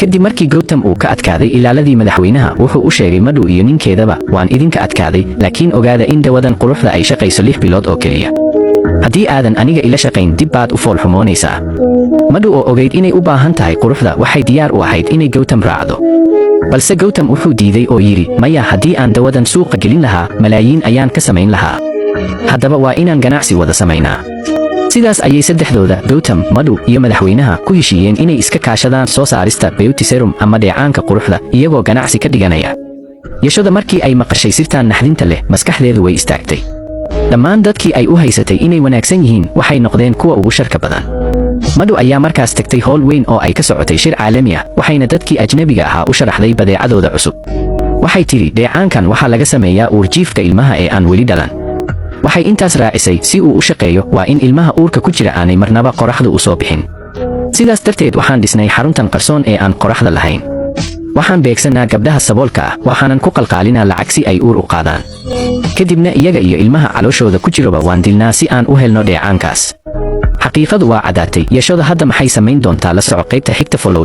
kadib markii Gautam uu ka adkaaday ilaaladii madaxweynaha wuxuu u sheegay Madhu iyo ninkeedaba waan idinka adkaaday laakiin ogaada in dawadan quruxda ay shaqayso 6 bilood oo kaliya haddii aadan aniga ila shaqayn dib baad u fool xumoonaysaa Madhu oo ogeyd inay u baahan tahay quruxda waxay diyaar u ahayd inay Gautam raacdo balse Gautam wuxuu diiday oo yiri maya haddii aan dawadan suuqa gelin lahaa malaayiin ayaan ka samayn lahaa haddaba waa inaan ganacsi wada samaynaa sidaas ayay saddexdooda Gautam Madhu iyo madaxweynaha ku heshiiyeen inay iska kaashadaan soo saarista beauty serum ama dheecaanka quruxda iyagoo ganacsi ka dhiganaya Yashoda markii ay maqashay sirtaan naxdinta leh maskaxdeedu way istaagtay dhammaan dadkii ay u haysatay inay wanaagsan yihiin waxay noqdeen kuwa ugu sharka badan Madhu ayaa markaas tagtay howl weyn oo ay ka socotay shir caalami ah waxayna dadkii ajnabiga ahaa u sharaxday badeecadooda cusub waxay tiri dheecaankan waxaa laga sameeyaa uurjiifka ilmaha ee aan weli dhalan waxay intaas raacisay si uu u shaqeeyo waa in ilmaha uurka ku jira aanay marnaba qoraxda u soo bixin sidaas darteed waxaan dhisnay xaruntan qarsoon ee aan qoraxda lahayn waxaan beegsanaa gabdhaha saboolka ah waxaanan ku qalqaalinaa lacag si ay uur u qaadaan kadibna iyaga iyo ilmaha calooshooda ku jiraba waan dilnaa si aan u helno dheecaankaas xaqiiqadu waa cadaatay Yashoda hadda maxay samayn doontaa la soco qaybta xigta follow